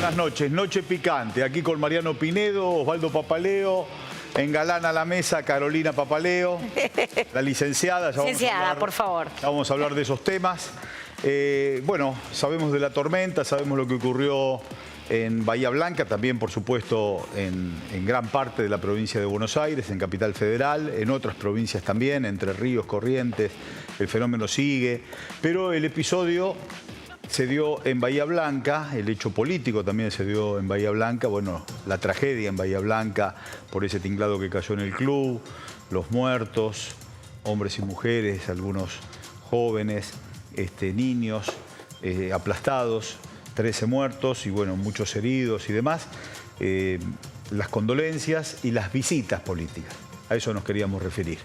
buenas noches. Noche picante, aquí con Mariano Pinedo, Osvaldo Papaleo, engalana la mesa Carolina Papaleo, la licenciada. Licenciada, por favor. Ya vamos a hablar de esos temas. Bueno, sabemos de la tormenta, sabemos lo que ocurrió en Bahía Blanca, también por supuesto en gran parte de la provincia de Buenos Aires, en Capital Federal, en otras provincias también, Entre Ríos, Corrientes, el fenómeno sigue, pero el episodio se dio en Bahía Blanca, el hecho político también se dio en Bahía Blanca, bueno, la tragedia en Bahía Blanca por ese tinglado que cayó en el club, los muertos, hombres y mujeres, algunos jóvenes, niños aplastados, 13 muertos y bueno, muchos heridos y demás. Las condolencias y las visitas políticas, a eso nos queríamos referir,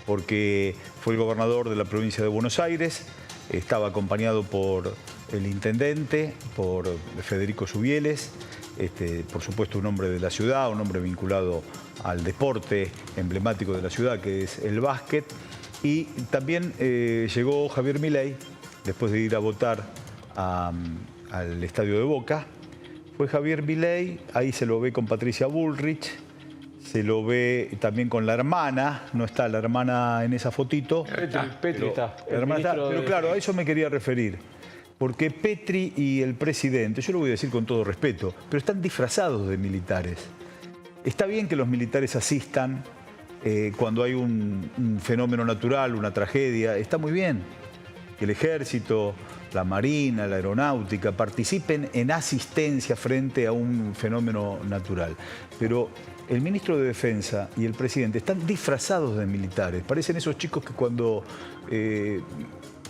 porque fue el gobernador de la provincia de Buenos Aires, estaba acompañado por el intendente, por Federico Subieles, por supuesto un hombre de la ciudad, un hombre vinculado al deporte emblemático de la ciudad que es el básquet, y también llegó Javier Milei, después de ir a votar al estadio de Boca. Fue Javier Milei, ahí se lo ve con Patricia Bullrich, se lo ve también con la hermana, no está la hermana en esa fotito. Petri está. Pero claro, a eso me quería referir. Porque Petri y el presidente, yo lo voy a decir con todo respeto, pero están disfrazados de militares. Está bien que los militares asistan cuando hay un fenómeno natural, una tragedia, está muy bien. Que el ejército, la marina, la aeronáutica participen en asistencia frente a un fenómeno natural. Pero el ministro de Defensa y el presidente están disfrazados de militares. Parecen esos chicos que cuando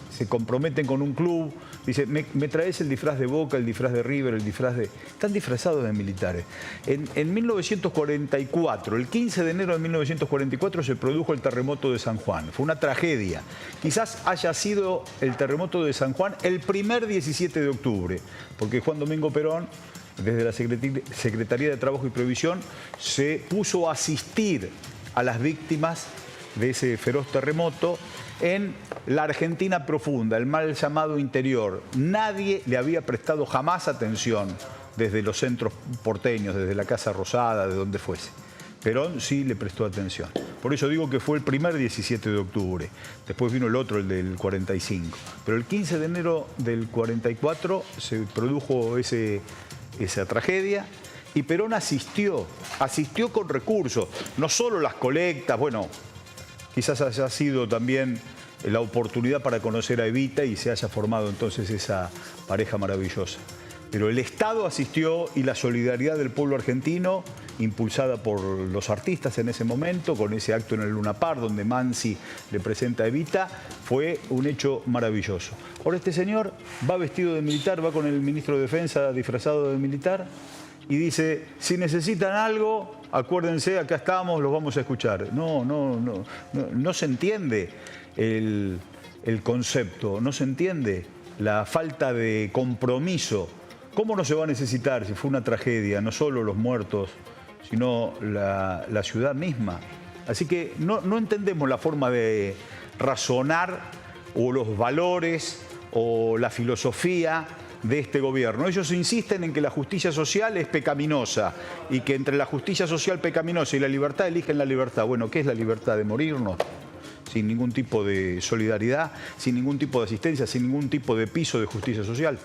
se comprometen con un club, dicen, me traes el disfraz de Boca, el disfraz de River, el disfraz de... Están disfrazados de militares. En 1944, el 15 de enero de 1944, se produjo el terremoto de San Juan. Fue una tragedia. Quizás haya sido el terremoto de San Juan el primer 17 de octubre, porque Juan Domingo Perón, desde la Secretaría de Trabajo y Previsión, se puso a asistir a las víctimas de ese feroz terremoto en la Argentina profunda, el mal llamado interior. Nadie le había prestado jamás atención desde los centros porteños, desde la Casa Rosada, de donde fuese. Perón sí le prestó atención. Por eso digo que fue el primer 17 de octubre. Después vino el otro, el del 45. Pero el 15 de enero del 44 se produjo esa tragedia y Perón asistió con recursos. No solo las colectas, bueno, quizás haya sido también la oportunidad para conocer a Evita y se haya formado entonces esa pareja maravillosa. Pero el Estado asistió y la solidaridad del pueblo argentino, impulsada por los artistas en ese momento, con ese acto en el Luna Park donde Mansi le presenta a Evita, fue un hecho maravilloso. Ahora este señor va vestido de militar, va con el ministro de Defensa disfrazado de militar y dice, si necesitan algo, acuérdense, acá estamos, los vamos a escuchar. No se entiende el concepto, no se entiende la falta de compromiso. ¿Cómo no se va a necesitar si fue una tragedia, no solo los muertos, sino la ciudad misma? Así que no entendemos la forma de razonar o los valores o la filosofía de este gobierno. Ellos insisten en que la justicia social es pecaminosa y que entre la justicia social pecaminosa y la libertad eligen la libertad. Bueno, ¿qué es la libertad? ¿De morirnos? Sin ningún tipo de solidaridad, sin ningún tipo de asistencia, sin ningún tipo de piso de justicia social.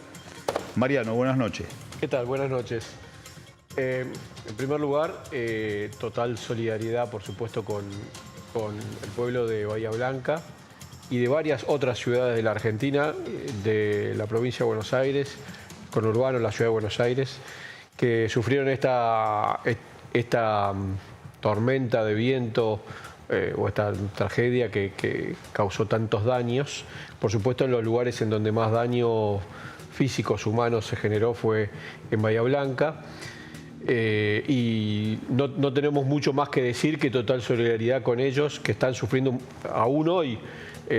Mariano, buenas noches. ¿Qué tal? Buenas noches. En primer lugar, total solidaridad, por supuesto, con el pueblo de Bahía Blanca y de varias otras ciudades de la Argentina, de la provincia de Buenos Aires, conurbano, la ciudad de Buenos Aires, que sufrieron esta tormenta de viento o esta tragedia que causó tantos daños. Por supuesto, en los lugares en donde más daño físicos, humanos se generó fue en Bahía Blanca. Y no tenemos mucho más que decir que total solidaridad con ellos, que están sufriendo aún hoy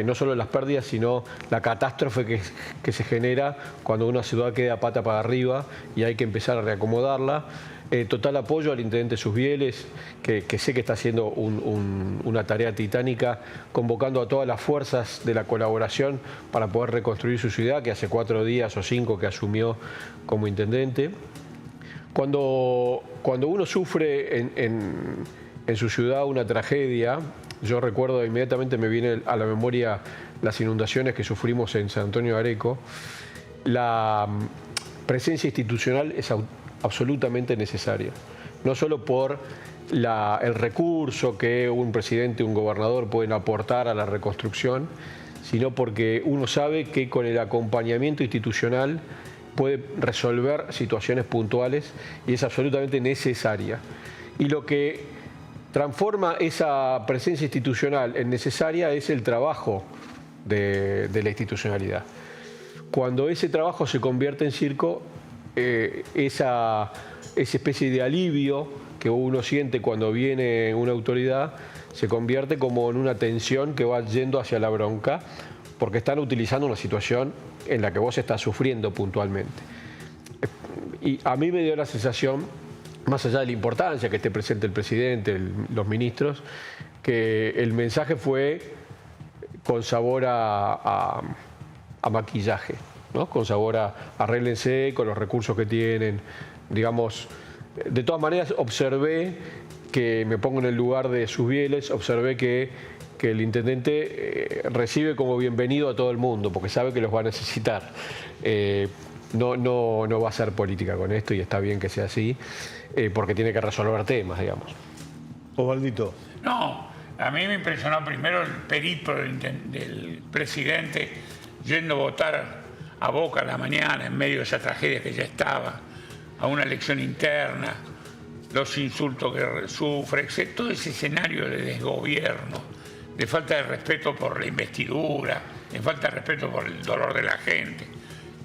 no solo las pérdidas, sino la catástrofe que se genera cuando una ciudad queda pata para arriba y hay que empezar a reacomodarla. Total apoyo al intendente Susbieles, que sé que está haciendo una tarea titánica, convocando a todas las fuerzas de la colaboración para poder reconstruir su ciudad, que hace 4 días o 5 que asumió como intendente. Cuando uno sufre en su ciudad una tragedia, yo recuerdo inmediatamente, me viene a la memoria las inundaciones que sufrimos en San Antonio de Areco. La presencia institucional es absolutamente necesaria, no solo por el recurso que un presidente, un gobernador pueden aportar a la reconstrucción, sino porque uno sabe que con el acompañamiento institucional puede resolver situaciones puntuales y es absolutamente necesaria. Y lo que transforma esa presencia institucional en necesaria es el trabajo de la institucionalidad. Cuando ese trabajo se convierte en circo, esa especie de alivio que uno siente cuando viene una autoridad se convierte como en una tensión que va yendo hacia la bronca, porque están utilizando una situación en la que vos estás sufriendo puntualmente. Y a mí me dio la sensación, más allá de la importancia que esté presente el presidente, los ministros, que el mensaje fue con sabor a maquillaje, ¿no? Con sabor a arréglense con los recursos que tienen, digamos. De todas maneras, observé que, me pongo en el lugar de sus bieles, observé que el intendente recibe como bienvenido a todo el mundo, porque sabe que los va a necesitar. No va a hacer política con esto y está bien que sea así, porque tiene que resolver temas, digamos. Osvaldito. No, a mí me impresionó primero el periplo del presidente yendo a votar a Boca a la mañana en medio de esa tragedia que ya estaba, a una elección interna, los insultos que sufre, todo ese escenario de desgobierno, de falta de respeto por la investidura, de falta de respeto por el dolor de la gente.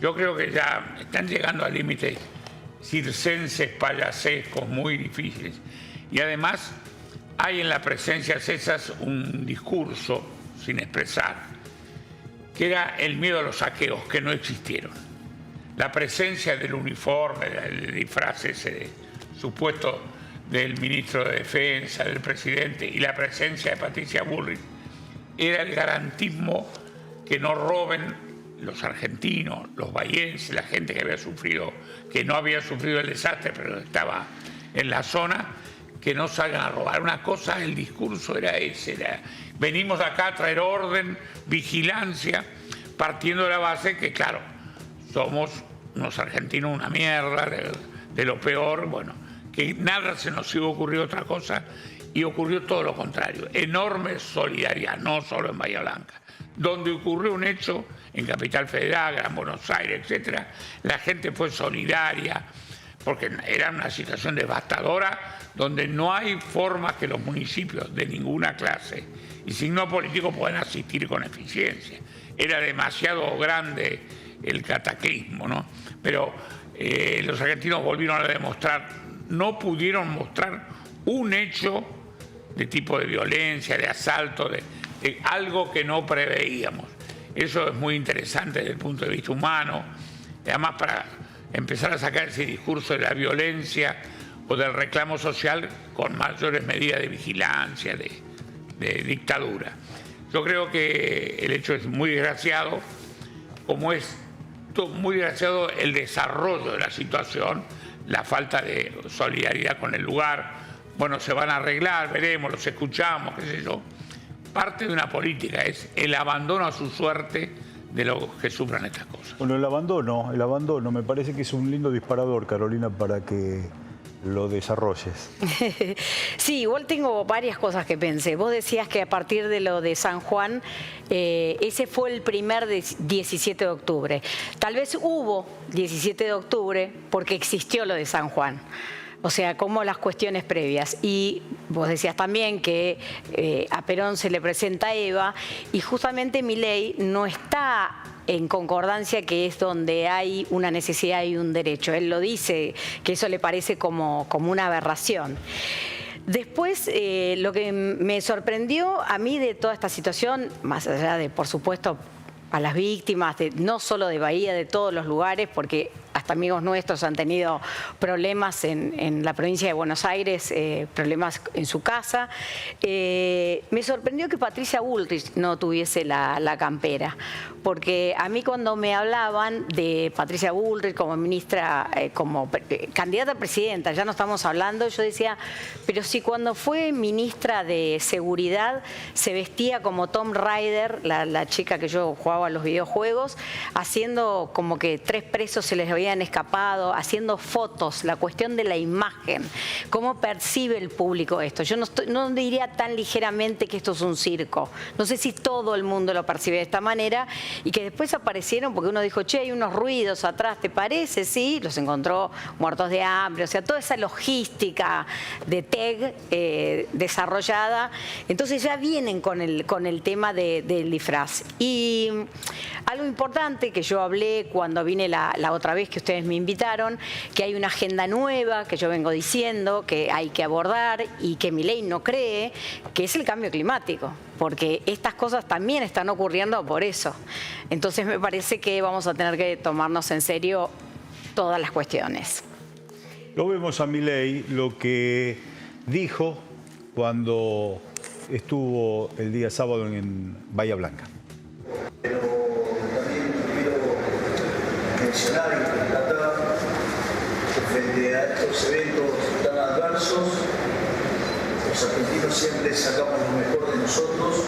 Yo creo que ya están llegando a límites circenses, payasescos muy difíciles. Y además hay en la presencia de César un discurso sin expresar, que era el miedo a los saqueos, que no existieron. La presencia del uniforme, del disfraz ese supuesto del ministro de Defensa, del presidente, y la presencia de Patricia Bullrich, era el garantismo que no roben los argentinos, los bahienses, la gente que había sufrido, que no había sufrido el desastre, pero estaba en la zona, que no salgan a robar. Una cosa, el discurso era ese, venimos acá a traer orden, vigilancia, partiendo de la base que, claro, somos unos argentinos una mierda, de lo peor, bueno, que nada se nos iba a ocurrir otra cosa, y ocurrió todo lo contrario. Enorme solidaridad, no solo en Bahía Blanca. Donde ocurrió un hecho, en Capital Federal, Gran Buenos Aires, etcétera, la gente fue solidaria, porque era una situación devastadora, donde no hay forma que los municipios de ninguna clase y signo político puedan asistir con eficiencia. Era demasiado grande el cataclismo, ¿no? Pero los argentinos volvieron a demostrar, no pudieron mostrar un hecho de tipo de violencia, de asalto, de algo que no preveíamos. Eso es muy interesante desde el punto de vista humano, y además para empezar a sacar ese discurso de la violencia o del reclamo social con mayores medidas de vigilancia, de dictadura. Yo creo que el hecho es muy desgraciado, como es muy desgraciado el desarrollo de la situación, la falta de solidaridad con el lugar. Bueno, se van a arreglar, veremos, los escuchamos, qué sé yo. Parte de una política es el abandono a su suerte de los que sufran estas cosas. Bueno, el abandono, me parece que es un lindo disparador, Carolina, para que lo desarrolles. Sí, igual tengo varias cosas que pensé. Vos decías que a partir de lo de San Juan, ese fue el primer 17 de octubre. Tal vez hubo 17 de octubre porque existió lo de San Juan. O sea, como las cuestiones previas. Y vos decías también que a Perón se le presenta Eva y justamente Milei no está en concordancia, que es donde hay una necesidad y un derecho. Él lo dice, que eso le parece como una aberración. Después, lo que me sorprendió a mí de toda esta situación, más allá de, por supuesto, a las víctimas, no solo de Bahía, de todos los lugares, porque hasta amigos nuestros han tenido problemas en la provincia de Buenos Aires, problemas en su casa. Me sorprendió que Patricia Bullrich no tuviese la campera, porque a mí cuando me hablaban de Patricia Bullrich como ministra, como candidata a presidenta, ya no estamos hablando, yo decía, pero si cuando fue ministra de Seguridad se vestía como Tom Raider, la chica que yo jugaba a los videojuegos, haciendo como que 3 presos se les habían escapado, haciendo fotos, la cuestión de la imagen, cómo percibe el público esto. Yo no diría tan ligeramente que esto es un circo, no sé si todo el mundo lo percibe de esta manera, y que después aparecieron porque uno dijo, che, hay unos ruidos atrás, ¿te parece? Sí, los encontró muertos de hambre, o sea, toda esa logística de TEG desarrollada, entonces ya vienen con el tema del disfraz. Y algo importante que yo hablé cuando vine la otra vez que ustedes me invitaron, que hay una agenda nueva que yo vengo diciendo que hay que abordar y que Milei no cree, que es el cambio climático, porque estas cosas también están ocurriendo por eso. Entonces me parece que vamos a tener que tomarnos en serio todas las cuestiones. Lo vemos a Milei, lo que dijo cuando estuvo el día sábado en Bahía Blanca. Pero también quiero mencionar y constatar que frente a estos eventos tan adversos, los argentinos siempre sacamos lo mejor de nosotros,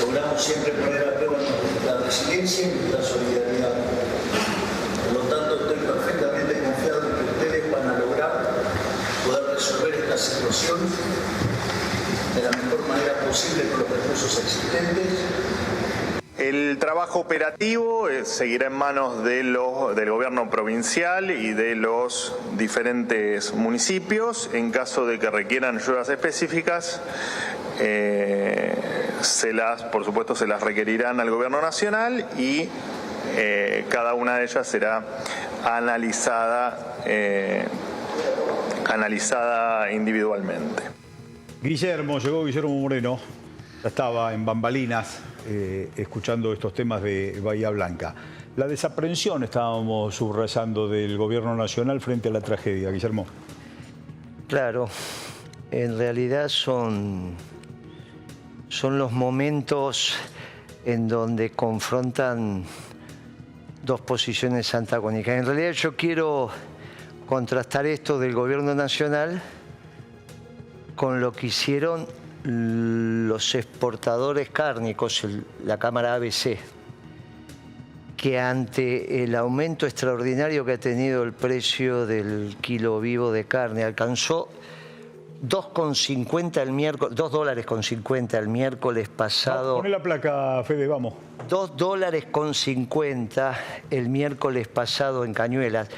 logramos siempre poner a prueba nuestra resiliencia y nuestra solidaridad. Por lo tanto, estoy perfectamente confiado en que ustedes van a lograr poder resolver esta situación de la mejor manera posible con los recursos existentes. El trabajo operativo seguirá en manos del gobierno provincial y de los diferentes municipios. En caso de que requieran ayudas específicas, por supuesto se las requerirán al gobierno nacional y cada una de ellas será analizada individualmente. Llegó Guillermo Moreno, ya estaba en bambalinas escuchando estos temas de Bahía Blanca. La desaprensión estábamos subrayando del gobierno nacional frente a la tragedia, Guillermo. Claro, en realidad son los momentos en donde confrontan dos posiciones antagónicas. En realidad yo quiero contrastar esto del gobierno nacional con lo que hicieron los exportadores cárnicos, la Cámara ABC, que ante el aumento extraordinario que ha tenido el precio del kilo vivo de carne, alcanzó $2,50 el miércoles, $2.50 el miércoles pasado. Poné la placa, Fede, vamos. $2.50 el miércoles pasado en Cañuelas.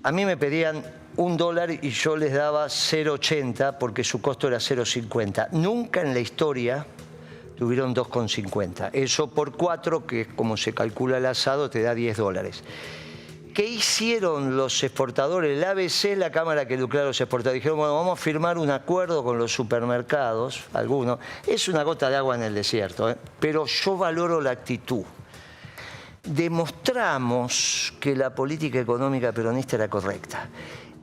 A mí me pedían $1 y yo les daba 0,80 porque su costo era 0,50. Nunca en la historia tuvieron 2,50. Eso por 4, que es como se calcula el asado, te da $10. ¿Qué hicieron los exportadores? La ABC, la Cámara que lucra a los exportadores, dijeron, bueno, vamos a firmar un acuerdo con los supermercados, algunos. Es una gota de agua en el desierto, pero yo valoro la actitud. Demostramos que la política económica peronista era correcta.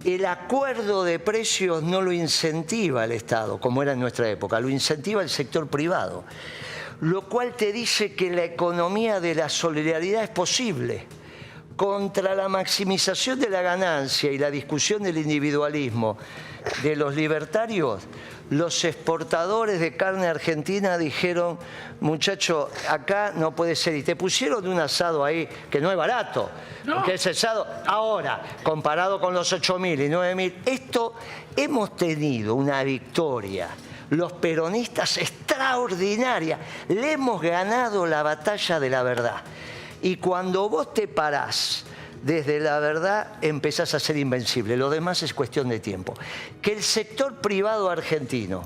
El acuerdo de precios no lo incentiva el Estado, como era en nuestra época, lo incentiva el sector privado, lo cual te dice que la economía de la solidaridad es posible. Contra la maximización de la ganancia y la discusión del individualismo de los libertarios, los exportadores de carne argentina dijeron, muchacho, acá no puede ser. Y te pusieron un asado ahí que no es barato, porque ese asado, ahora, comparado con los 8.000 y 9.000, esto hemos tenido una victoria. Los peronistas extraordinaria, le hemos ganado la batalla de la verdad. Y cuando vos te parás desde la verdad, empezás a ser invencible. Lo demás es cuestión de tiempo. Que el sector privado argentino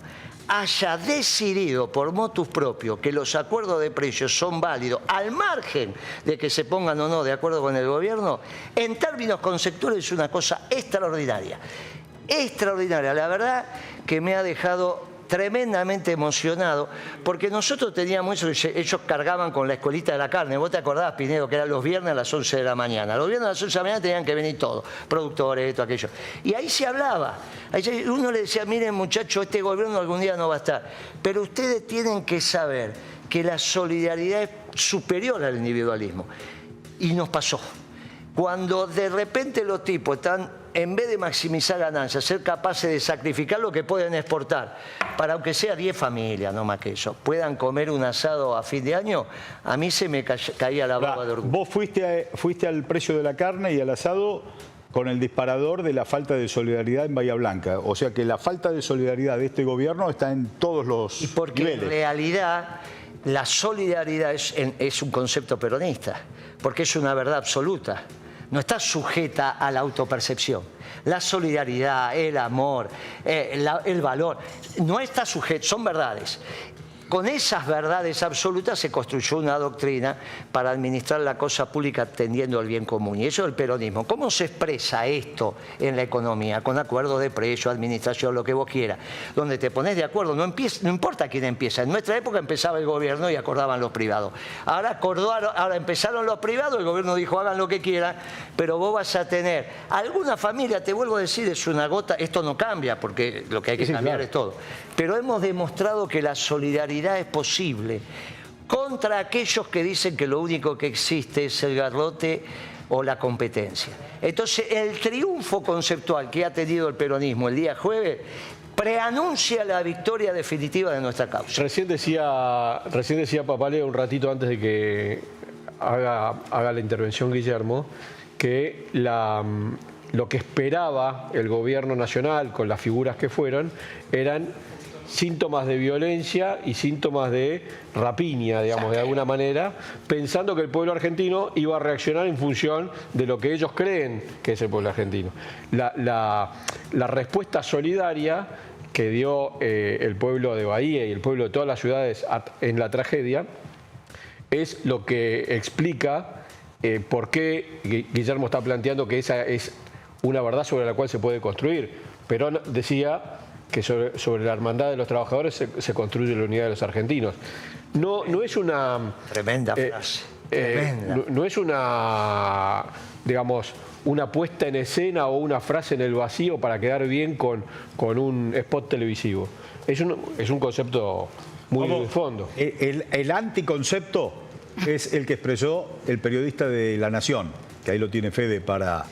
haya decidido por motus propio que los acuerdos de precios son válidos, al margen de que se pongan o no de acuerdo con el gobierno, en términos conceptuales es una cosa extraordinaria. Extraordinaria. La verdad que me ha dejado tremendamente emocionado, porque nosotros teníamos eso, ellos cargaban con la escuelita de la carne. ¿Vos te acordás, Pinedo, que eran los viernes a las 11 de la mañana? Los viernes a las 11 de la mañana tenían que venir todos, productores, esto, aquello. Y ahí se hablaba. Ahí uno le decía, miren muchachos, este gobierno algún día no va a estar. Pero ustedes tienen que saber que la solidaridad es superior al individualismo. Y nos pasó. Cuando de repente los tipos están, en vez de maximizar ganancias, ser capaces de sacrificar lo que pueden exportar, para aunque sea 10 familias, no más que eso, puedan comer un asado a fin de año, a mí se me caía la baba de orgullo. Vos fuiste al precio de la carne y al asado con el disparador de la falta de solidaridad en Bahía Blanca. O sea que la falta de solidaridad de este gobierno está en todos los y porque niveles. En realidad la solidaridad es un concepto peronista, porque es una verdad absoluta. No está sujeta a la autopercepción. La solidaridad, el amor, el valor, no está sujeto, son verdades. Con esas verdades absolutas se construyó una doctrina para administrar la cosa pública atendiendo al bien común. Y eso es el peronismo. ¿Cómo se expresa esto en la economía? Con acuerdo de precio, administración, lo que vos quieras. Donde te pones de acuerdo, no importa quién empieza. En nuestra época empezaba el gobierno y acordaban los privados. Ahora empezaron los privados, el gobierno dijo hagan lo que quieran, pero vos vas a tener alguna familia, te vuelvo a decir, es una gota, esto no cambia porque lo que hay que cambiar es todo. Pero hemos demostrado que la solidaridad es posible contra aquellos que dicen que lo único que existe es el garrote o la competencia. Entonces, el triunfo conceptual que ha tenido el peronismo el día jueves preanuncia la victoria definitiva de nuestra causa. Recién decía Papaleo un ratito antes de que haga la intervención Guillermo, que lo que esperaba el gobierno nacional con las figuras que fueron eran síntomas de violencia y síntomas de rapiña, digamos, de alguna manera, pensando que el pueblo argentino iba a reaccionar en función de lo que ellos creen que es el pueblo argentino. La respuesta solidaria que dio el pueblo de Bahía y el pueblo de todas las ciudades en la tragedia es lo que explica por qué Guillermo está planteando que esa es una verdad sobre la cual se puede construir. Perón decía que sobre la hermandad de los trabajadores se construye la unidad de los argentinos. No es una... Tremenda frase. Tremenda. No es una, digamos, una puesta en escena o una frase en el vacío para quedar bien con un spot televisivo. Es un concepto muy de fondo. El anticoncepto es el que expresó el periodista de La Nación, que ahí lo tiene Fede para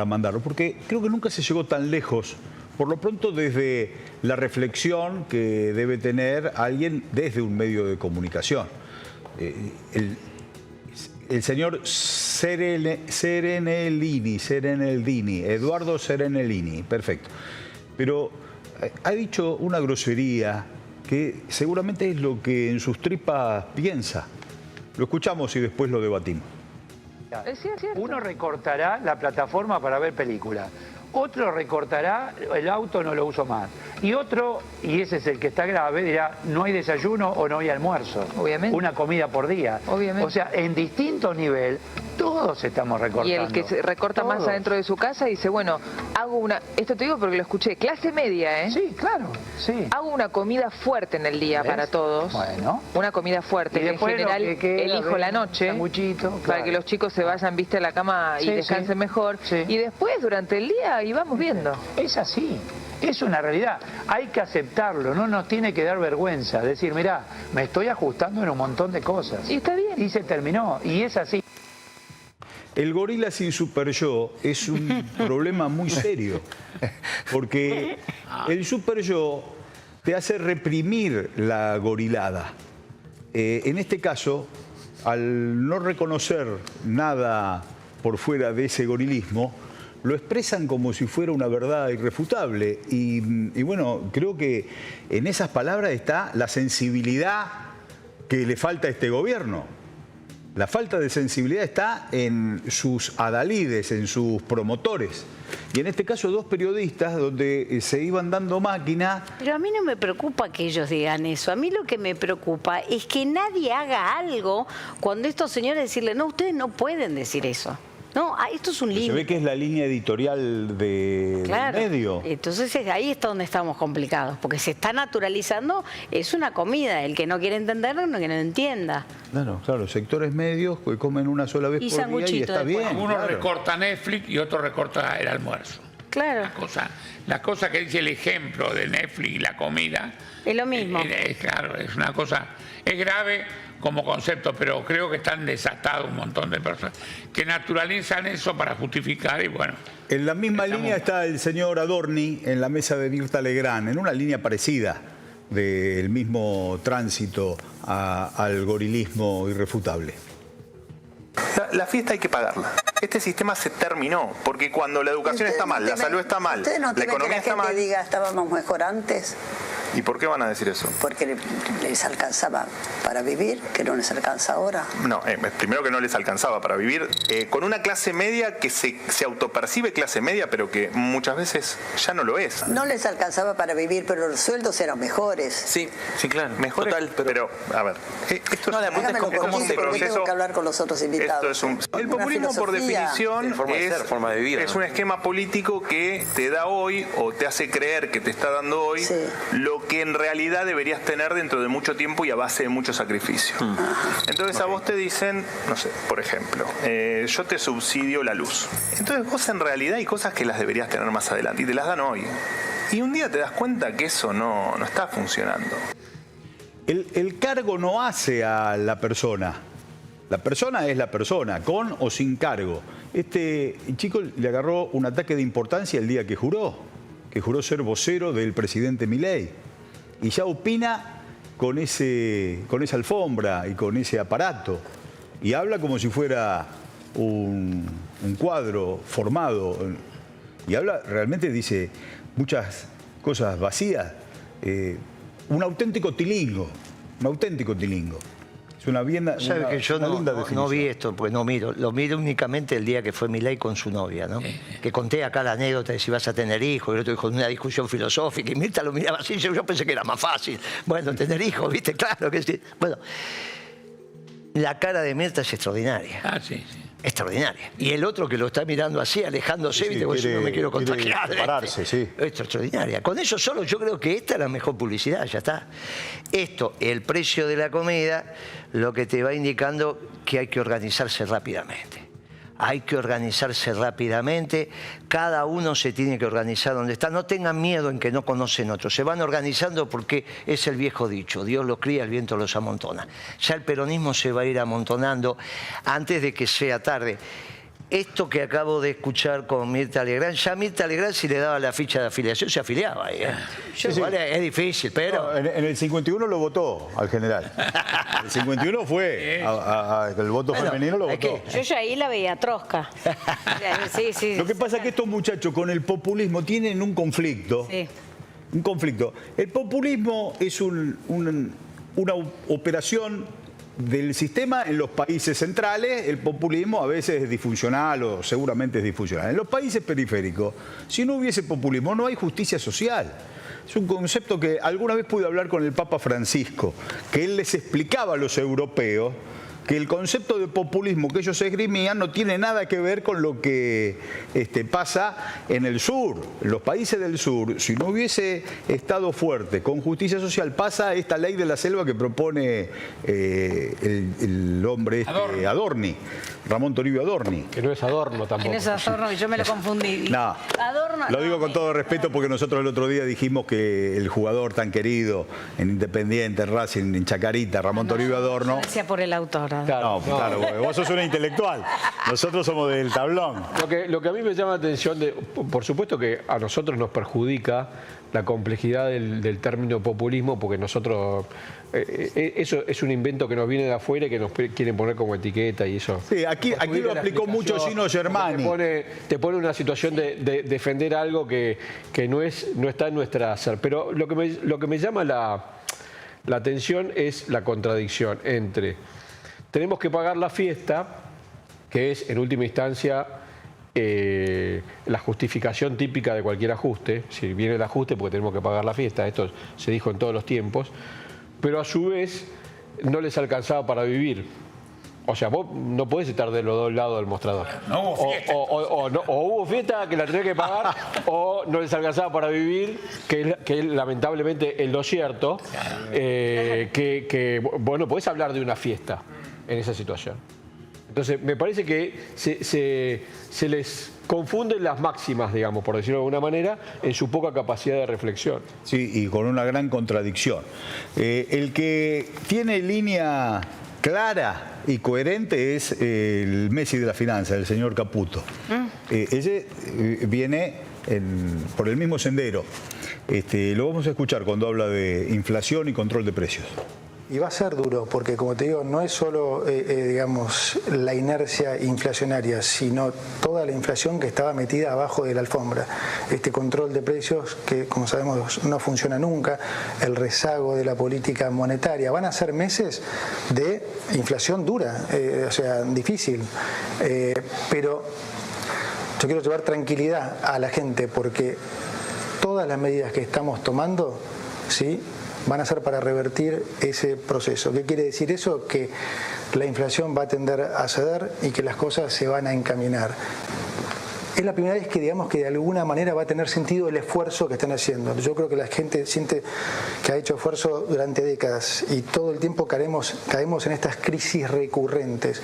mandarlo, porque creo que nunca se llegó tan lejos, por lo pronto desde la reflexión que debe tener alguien desde un medio de comunicación. El señor Serenellini, Eduardo Serenellini, perfecto. Pero ha dicho una grosería que seguramente es lo que en sus tripas piensa. Lo escuchamos y después lo debatimos. Uno recortará la plataforma para ver películas. Otro recortará, el auto no lo uso más. Y otro, y ese es el que está grave, dirá, no hay desayuno o no hay almuerzo. Obviamente. Una comida por día. Obviamente. O sea, en distintos niveles, todos estamos recortando. Y el que se recorta todos. más adentro de su casa dice, bueno, hago una... Esto te digo porque lo escuché, clase media, ¿eh? Sí, claro, sí. Hago una comida fuerte en el día ¿Ves? para todos. Bueno. Una comida fuerte. Y Que en después general lo que queda, elijo la noche. sanguchito, Para claro. que los chicos se vayan, viste, a la cama y Sí, descansen sí. mejor. Sí. Y después, durante el día, y vamos viendo. Es así, es una realidad. Hay que aceptarlo, no nos tiene que dar vergüenza. Decir, mirá, me estoy ajustando en un montón de cosas. Y está bien. Y se terminó, y es así. El gorila sin super yo es un problema muy serio, porque el super yo te hace reprimir la gorilada. En este caso, al no reconocer nada por fuera de ese gorilismo, lo expresan como si fuera una verdad irrefutable. Y bueno, creo que en esas palabras está la sensibilidad que le falta a este gobierno. La falta de sensibilidad está en sus adalides, en sus promotores. Y en este caso 2 periodistas donde se iban dando máquina. Pero a mí no me preocupa que ellos digan eso. A mí lo que me preocupa es que nadie haga algo cuando estos señores decirle, no, ustedes no pueden decir eso. No, esto es un Se límite. ve que es la línea editorial del medio. Entonces ahí está donde estamos complicados, porque se está naturalizando, es una comida, el que no quiere entenderlo, no que no entienda. Claro, sectores medios que comen una sola vez Y por día y sanguchito está después. bien. Uno claro. recorta Netflix y otro recorta el almuerzo. Claro, La cosa que dice el ejemplo de Netflix y la comida. es lo mismo. Claro, es una cosa, es grave como concepto, pero creo que están desatados un montón de personas que naturalizan eso para justificar y bueno. En la misma línea está el señor Adorni en la mesa de Mirta Legrand, en una línea parecida del mismo tránsito al gorilismo irrefutable. La fiesta hay que pagarla. Este sistema se terminó, porque cuando la educación está mal, la salud está mal, ¿Ustedes no la temen economía que está la gente mal. diga estábamos mejor antes? ¿Y por qué van a decir eso? Porque les alcanzaba para vivir, que no les alcanza ahora. No, primero que no les alcanzaba para vivir, con una clase media que se autopercibe clase media, pero que muchas veces ya no lo es. No les alcanzaba para vivir, pero los sueldos eran mejores. Sí, claro. Mejores, Total, pero a ver, esto No, la pregunta es Hágamelo cómo cortito, se porque proceso. tengo que hablar con los otros invitados. Esto es el Una populismo por filosofía. definición Forma de ser, forma de vivir, es ¿no? un esquema político que te da hoy o te hace creer que te está dando hoy Sí. lo que en realidad deberías tener dentro de mucho tiempo y a base de mucho sacrificio. Entonces a vos te dicen, no sé, por ejemplo, yo te subsidio la luz. Entonces vos en realidad hay cosas que las deberías tener más adelante y te las dan hoy. Y un día te das cuenta que eso no está funcionando. El cargo no hace a la persona. La persona es la persona, con o sin cargo. Este chico le agarró un ataque de importancia el día que juró ser vocero del presidente Milei. Y ya opina con esa alfombra y con ese aparato. Y habla como si fuera un cuadro formado. Y habla, realmente dice muchas cosas vacías. Un auténtico tilingo. Es una ¿Sabe que yo linda no definición. vi esto? Pues no miro. Lo miro únicamente el día que fue Milei con su novia, ¿no? Que conté acá la anécdota de si vas a tener hijos, y el otro dijo una discusión filosófica, y Mirta lo miraba así, yo pensé que era más fácil. Bueno, tener hijos, ¿viste? Claro que sí. Bueno, la cara de Mirta es extraordinaria. Sí. Extraordinaria. Y el otro que lo está mirando así, alejándose, Sí, ¿viste? Porque quiere- no me quiero quiere contagiar. separarse, sí. Esto es extraordinaria. Con eso solo yo creo que esta es la mejor publicidad, ya está. Esto, el precio de la comida, lo que te va indicando que hay que organizarse rápidamente. Hay que organizarse rápidamente, cada uno se tiene que organizar donde está. No tengan miedo en que no conocen otros, se van organizando porque es el viejo dicho, Dios los cría, el viento los amontona. Ya el peronismo se va a ir amontonando antes de que sea tarde. Esto que acabo de escuchar con Mirta Legrand, ya Mirta Legrand si le daba la ficha de afiliación se afiliaba ahí. Igual es difícil, pero... No, en el 51 lo votó al general. El 51 fue, el voto Bueno, femenino lo hay votó. que- Yo ya ahí la veía trosca. Sí. Lo que pasa es que estos muchachos con el populismo tienen un conflicto. Sí. Un conflicto. El populismo es una operación del sistema en los países centrales. El populismo a veces es disfuncional o seguramente es disfuncional. En los países periféricos, si no hubiese populismo, no hay justicia social. Es un concepto que alguna vez pude hablar con el Papa Francisco, que él les explicaba a los europeos que el concepto de populismo que ellos esgrimían no tiene nada que ver con lo que pasa en el sur. En los países del sur, si no hubiese Estado fuerte, con justicia social, pasa esta ley de la selva que propone el hombre Adorni, Ramón Toribio Adorni. Que no es Adorno tampoco. En ese Adorno, yo me lo confundí. No, Adorno, lo digo con todo respeto porque nosotros el otro día dijimos que el jugador tan querido en Independiente, en Racing, en Chacarita, Ramón Toribio Adorno... Yo decía por el autor. No, claro, vos sos una intelectual. Nosotros somos del tablón. Lo que a mí me llama la atención, por supuesto que a nosotros nos perjudica la complejidad del término populismo, porque nosotros, eso es un invento que nos viene de afuera y que nos quieren poner como etiqueta y eso. Sí, aquí lo aplicó mucho Gino Germani. Te pone una situación de defender algo que no está en nuestra hacer. Pero lo que me llama la atención es la contradicción entre tenemos que pagar la fiesta, que es en última instancia la justificación típica de cualquier ajuste. Si viene el ajuste porque tenemos que pagar la fiesta, esto se dijo en todos los tiempos, pero a su vez no les alcanzaba para vivir. O sea, vos no podés estar de los dos lados del mostrador. No hubo fiesta. O hubo fiesta que la tenés que pagar, o no les alcanzaba para vivir, que es lamentablemente lo cierto. Vos no podés hablar de una fiesta en esa situación. Entonces, me parece que se les confunden las máximas, digamos, por decirlo de alguna manera, en su poca capacidad de reflexión. Sí, y con una gran contradicción. El que tiene línea clara y coherente es el Messi de la finanza, el señor Caputo. Ese viene por el mismo sendero. Lo vamos a escuchar cuando habla de inflación y control de precios. Y va a ser duro, porque como te digo, no es solo, digamos, la inercia inflacionaria, sino toda la inflación que estaba metida abajo de la alfombra. Este control de precios que, como sabemos, no funciona nunca, el rezago de la política monetaria. Van a ser meses de inflación dura, o sea, difícil. Pero yo quiero llevar tranquilidad a la gente, porque todas las medidas que estamos tomando, ¿sí?, van a ser para revertir ese proceso. ¿Qué quiere decir eso? Que la inflación va a tender a ceder y que las cosas se van a encaminar. Es la primera vez que digamos que de alguna manera va a tener sentido el esfuerzo que están haciendo. Yo creo que la gente siente que ha hecho esfuerzo durante décadas y todo el tiempo caemos en estas crisis recurrentes.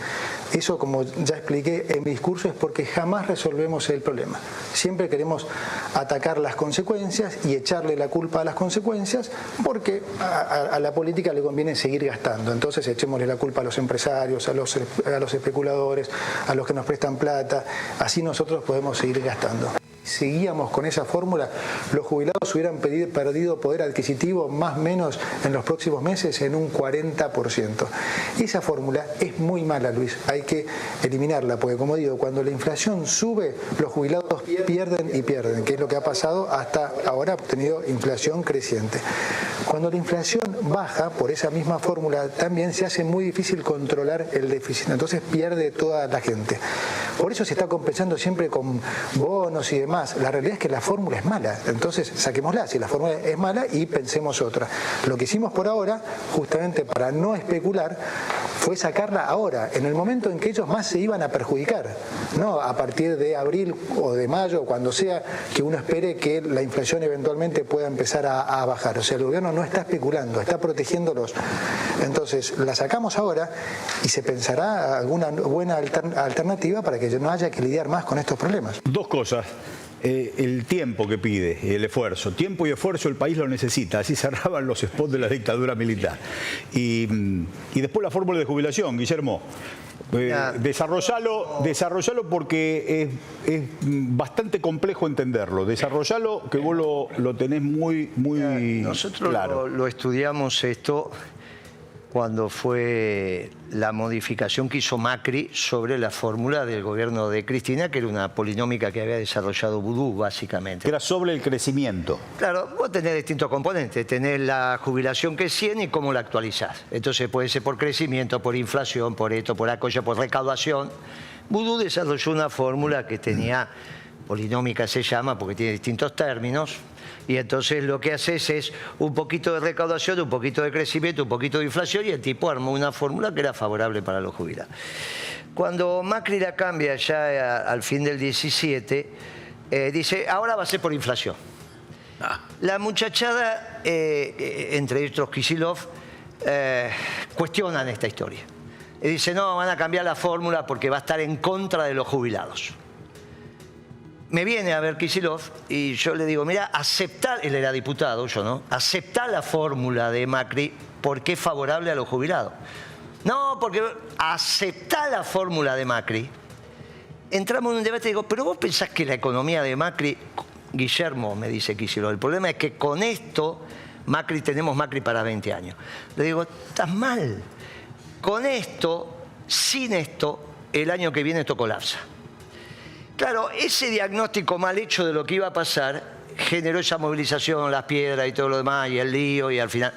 Eso, como ya expliqué en mi discurso, es porque jamás resolvemos el problema. Siempre queremos atacar las consecuencias y echarle la culpa a las consecuencias porque a la política le conviene seguir gastando. Entonces echémosle la culpa a los empresarios, a los especuladores, a los que nos prestan plata. Así nosotros podemos seguir gastando. Seguíamos con esa fórmula, los jubilados hubieran perdido poder adquisitivo más o menos en los próximos meses en un 40%. Esa fórmula es muy mala, Luis, hay que eliminarla, porque como digo, cuando la inflación sube, los jubilados pierden y pierden, que es lo que ha pasado hasta ahora, ha tenido inflación creciente. Cuando la inflación baja, por esa misma fórmula, también se hace muy difícil controlar el déficit, entonces pierde toda la gente. Por eso se está compensando siempre con bonos y demás. La realidad es que la fórmula es mala, entonces saquémosla si la fórmula es mala y pensemos otra. Lo que hicimos por ahora, justamente para no especular, fue sacarla ahora, en el momento en que ellos más se iban a perjudicar, no a partir de abril o de mayo, cuando sea que uno espere que la inflación eventualmente pueda empezar a bajar. O sea, el gobierno no está especulando, está protegiéndolos. Entonces, la sacamos ahora y se pensará alguna buena alternativa para que no haya que lidiar más con estos problemas. Dos cosas. El tiempo que pide, el esfuerzo. Tiempo y esfuerzo el país lo necesita. Así cerraban los spots de la dictadura militar. Y después la fórmula de jubilación, Guillermo. Desarrollalo porque es bastante complejo entenderlo. Desarrollalo que vos lo tenés muy Nosotros claro. lo estudiamos esto cuando fue la modificación que hizo Macri sobre la fórmula del gobierno de Cristina, que era una polinómica que había desarrollado Vudú, básicamente. Era sobre el crecimiento. Claro, vos tenés distintos componentes. Tenés la jubilación que es 100 y cómo la actualizás. Entonces puede ser por crecimiento, por inflación, por esto, por aquello, por recaudación. Vudú desarrolló una fórmula que tenía, polinómica se llama porque tiene distintos términos, y entonces lo que haces es un poquito de recaudación, un poquito de crecimiento, un poquito de inflación, y el tipo armó una fórmula que era favorable para los jubilados. Cuando Macri la cambia ya al fin del 17, dice, ahora va a ser por inflación. La muchachada, entre ellos Kicillof, cuestionan esta historia. Y dice, no, van a cambiar la fórmula porque va a estar en contra de los jubilados. Me viene a ver Kicillof y yo le digo, mira, aceptar, él era diputado, yo no, aceptar la fórmula de Macri porque es favorable a los jubilados. No, porque aceptar la fórmula de Macri. Entramos en un debate y digo, pero vos pensás que la economía de Macri, Guillermo, me dice Kicillof, el problema es que con esto tenemos Macri para 20 años. Le digo, estás mal. Con esto, sin esto, el año que viene esto colapsa. Claro, ese diagnóstico mal hecho de lo que iba a pasar generó esa movilización, las piedras y todo lo demás, y el lío, y al final...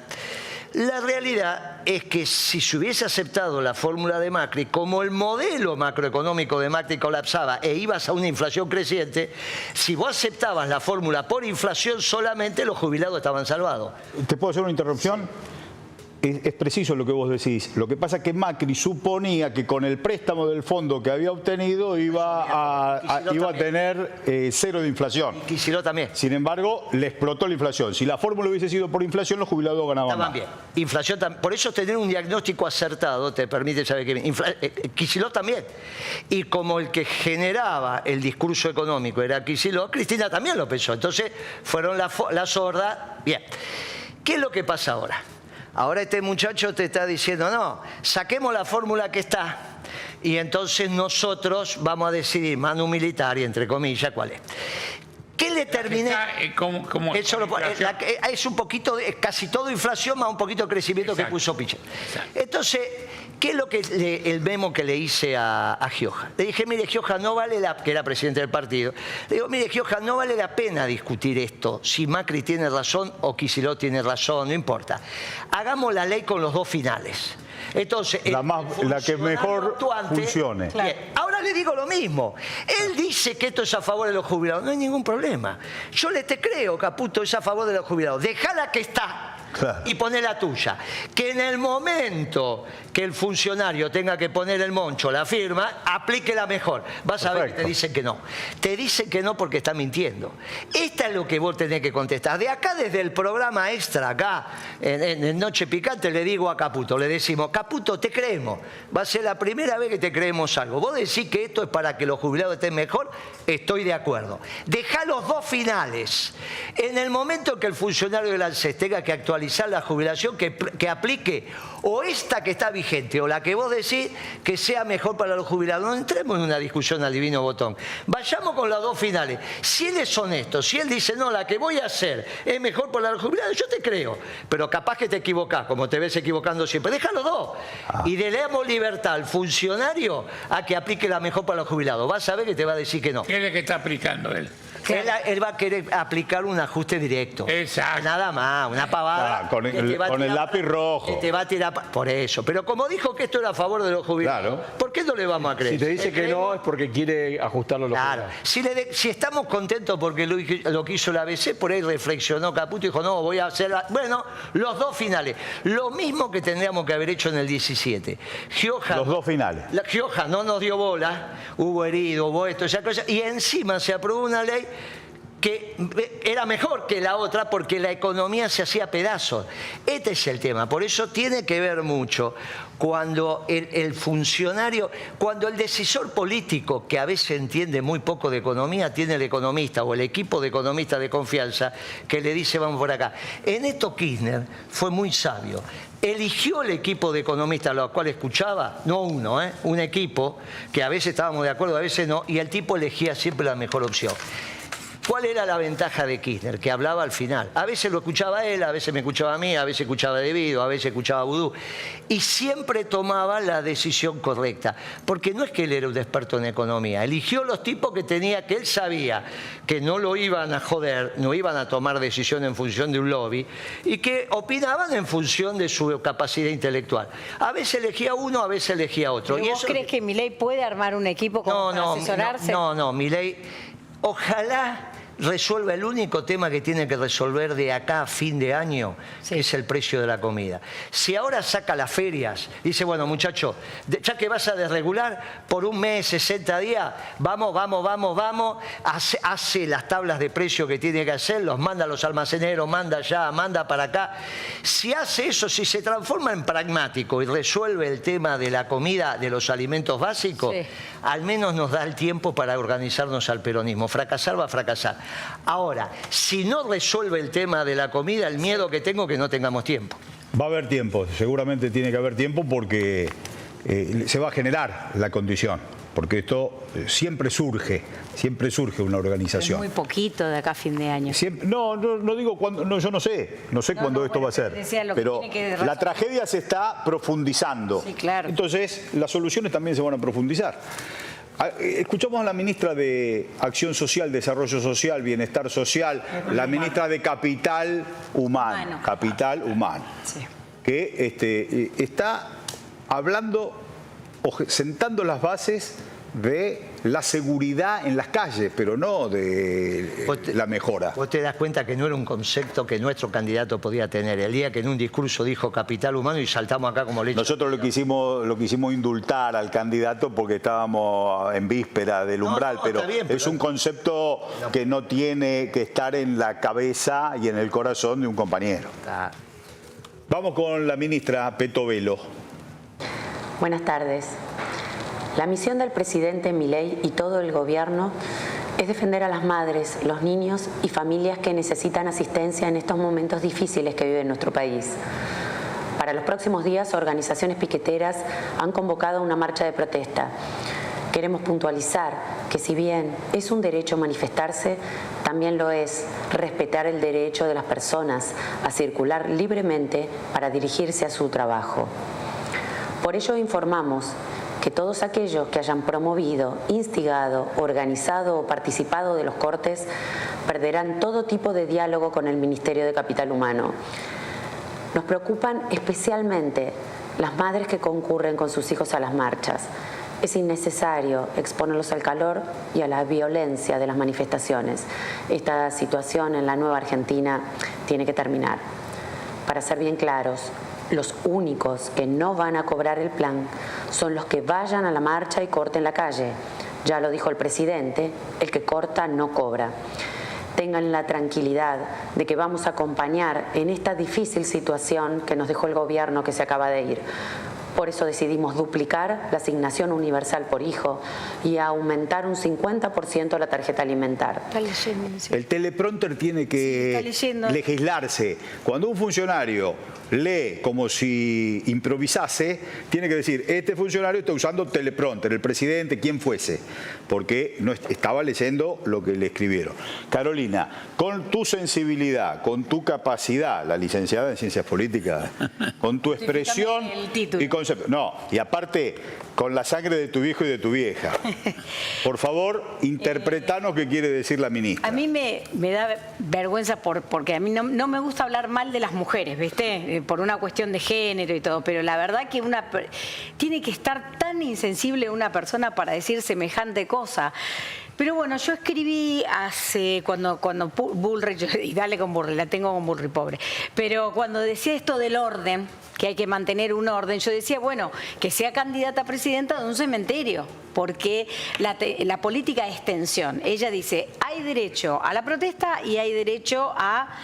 La realidad es que si se hubiese aceptado la fórmula de Macri, como el modelo macroeconómico de Macri colapsaba e ibas a una inflación creciente, si vos aceptabas la fórmula por inflación, solamente los jubilados estaban salvados. ¿Te puedo hacer una interrupción? Es preciso lo que vos decís. Lo que pasa es que Macri suponía que con el préstamo del fondo que había obtenido iba a tener cero de inflación. Y Kicillof también. Sin embargo, le explotó la inflación. Si la fórmula hubiese sido por inflación, los jubilados ganaban más. Bien. Inflación por eso tener un diagnóstico acertado te permite saber que Kicillof también. Y como el que generaba el discurso económico era Kicillof, Cristina también lo pensó. Entonces fueron la sorda. Bien. ¿Qué es lo que pasa ahora? Ahora este muchacho te está diciendo, no, saquemos la fórmula que está y entonces nosotros vamos a decidir, manu militar y entre comillas, ¿cuál es? ¿Qué le terminé? Es un poquito, casi todo inflación más un poquito de crecimiento. Exacto. Que puso Pichet. Entonces, ¿qué es lo que el memo que le hice a Gioja? Le dije, mire, Gioja, no vale que era presidente del partido. Le digo, mire, Gioja, no vale la pena discutir esto, si Macri tiene razón o Kicillof tiene razón, no importa. Hagamos la ley con los dos finales. Entonces, la que mejor funcione. Claro. Ahora le digo lo mismo. Él dice que esto es a favor de los jubilados. No hay ningún problema. Yo te creo, Caputo, es a favor de los jubilados. Dejala que está. Claro. Y poné la tuya. Que en el momento que el funcionario tenga que poner el moncho, la firma, aplíquela mejor. Vas a ver que te dicen que no. Te dicen que no porque está mintiendo. Esta es lo que vos tenés que contestar. De acá, desde el programa extra, acá, en Noche Picante, le digo a Caputo, le decimos, Caputo, te creemos. Va a ser la primera vez que te creemos algo. Vos decís que esto es para que los jubilados estén mejor, estoy de acuerdo. Dejá los dos finales. En el momento que el funcionario del ANSES tenga que actualizar la jubilación, que aplique o esta que está vigente o la que vos decís que sea mejor para los jubilados. No entremos en una discusión al divino botón. Vayamos con las dos finales. Si él es honesto, si él dice, no, la que voy a hacer es mejor para los jubilados, yo te creo. Pero capaz que te equivocás, como te ves equivocando siempre. Deja los dos. Y le damos libertad al funcionario a que aplique la mejor para los jubilados. Vas a ver que te va a decir que no. ¿Qué es lo que está aplicando él? Él va a querer aplicar un ajuste directo. Exacto. Nada más, una pavada. Con el lápiz rojo. Que te va a tirar por eso. Pero como dijo que esto era a favor de los jubilados, claro. ¿Por qué no le vamos a creer? Si te dice que no, es porque quiere ajustarlo a los jubilados. Si estamos contentos porque lo que hizo la ABC, por ahí reflexionó Caputo y dijo, no, voy a hacer... Bueno, los dos finales. Lo mismo que tendríamos que haber hecho en el 17. Gioja, los dos finales. Gioja no nos dio bola, hubo herido, hubo esto, esa cosa, y encima se aprobó una ley que era mejor que la otra porque la economía se hacía pedazos. Este es el tema. Por eso tiene que ver mucho cuando el funcionario, cuando el decisor político, que a veces entiende muy poco de economía, tiene el economista o el equipo de economistas de confianza que le dice vamos por acá. En esto Kirchner fue muy sabio. Eligió el equipo de economistas a los cuales escuchaba, no uno, un equipo que a veces estábamos de acuerdo, a veces no, y el tipo elegía siempre la mejor opción. ¿Cuál era la ventaja de Kirchner? Que hablaba al final. A veces lo escuchaba él, a veces me escuchaba a mí, a veces escuchaba a Devido, a veces escuchaba a Vudú. Y siempre tomaba la decisión correcta. Porque no es que él era un experto en economía. Eligió los tipos que él sabía que no lo iban a joder, no iban a tomar decisión en función de un lobby y que opinaban en función de su capacidad intelectual. A veces elegía uno, a veces elegía otro. ¿Y vos crees que Milei puede armar un equipo como para asesorarse? No, Milei, ojalá resuelva el único tema que tiene que resolver de acá a fin de año, que es el precio de la comida. Si ahora saca las ferias, dice, bueno, muchacho, ya que vas a desregular por un mes, 60 días, vamos, hace las tablas de precio que tiene que hacer, los manda a los almaceneros, manda allá, manda para acá. Si hace eso, si se transforma en pragmático y resuelve el tema de la comida, de los alimentos básicos, al menos nos da el tiempo para organizarnos al peronismo. Fracasar va a fracasar. Ahora, si no resuelve el tema de la comida, el miedo que tengo es que no tengamos tiempo. Va a haber tiempo, seguramente tiene que haber tiempo porque se va a generar la condición. Porque esto siempre surge una organización. Es muy poquito de acá a fin de año. No digo cuándo, no, yo no sé cuándo esto va a ser. Pero la tragedia se está profundizando. Sí, claro. Entonces, las soluciones también se van a profundizar. Escuchamos a la ministra de Acción Social, Desarrollo Social, Bienestar Social, la ministra de Capital Humano, que está hablando o sentando las bases de la seguridad en las calles, pero no de la mejora. Vos te das cuenta que no era un concepto que nuestro candidato podía tener. El día que en un discurso dijo capital humano y saltamos acá como leche. Nosotros lo quisimos indultar al candidato porque estábamos en víspera del umbral, pero bien, es un concepto que no tiene que estar en la cabeza y en el corazón de un compañero. Vamos con la ministra Petovelo. Buenas tardes. La misión del presidente Milei y todo el gobierno es defender a las madres, los niños y familias que necesitan asistencia en estos momentos difíciles que vive nuestro país. Para los próximos días, organizaciones piqueteras han convocado una marcha de protesta. Queremos puntualizar que si bien es un derecho manifestarse, también lo es respetar el derecho de las personas a circular libremente para dirigirse a su trabajo. Por ello informamos que todos aquellos que hayan promovido, instigado, organizado o participado de los cortes perderán todo tipo de diálogo con el Ministerio de Capital Humano. Nos preocupan especialmente las madres que concurren con sus hijos a las marchas. Es innecesario exponerlos al calor y a la violencia de las manifestaciones. Esta situación en la nueva Argentina tiene que terminar. Para ser bien claros, los únicos que no van a cobrar el plan son los que vayan a la marcha y corten la calle. Ya lo dijo el presidente, el que corta no cobra. Tengan la tranquilidad de que vamos a acompañar en esta difícil situación que nos dejó el gobierno que se acaba de ir. Por eso decidimos duplicar la asignación universal por hijo y aumentar un 50% la tarjeta alimentar. El teleprompter tiene que legislarse. Cuando un funcionario lee como si improvisase, tiene que decir, este funcionario está usando teleprompter, el presidente, quien fuese, porque no estaba leyendo lo que le escribieron. Carolina, con tu sensibilidad, con tu capacidad, la licenciada en Ciencias Políticas, con tu expresión y concepto, no, y aparte con la sangre de tu viejo y de tu vieja. Por favor, interpretanos qué quiere decir la ministra. A mí me da vergüenza porque a mí no me gusta hablar mal de las mujeres, ¿viste? Por una cuestión de género y todo, pero la verdad que tiene que estar tan insensible una persona para decir semejante cosa. Pero bueno, yo escribí cuando Bullrich, y dale con Bullrich, la tengo con Bullrich, pobre, pero cuando decía esto del orden, que hay que mantener un orden, yo decía, bueno, que sea candidata a presidenta de un cementerio, porque la política es tensión. Ella dice, hay derecho a la protesta y hay derecho a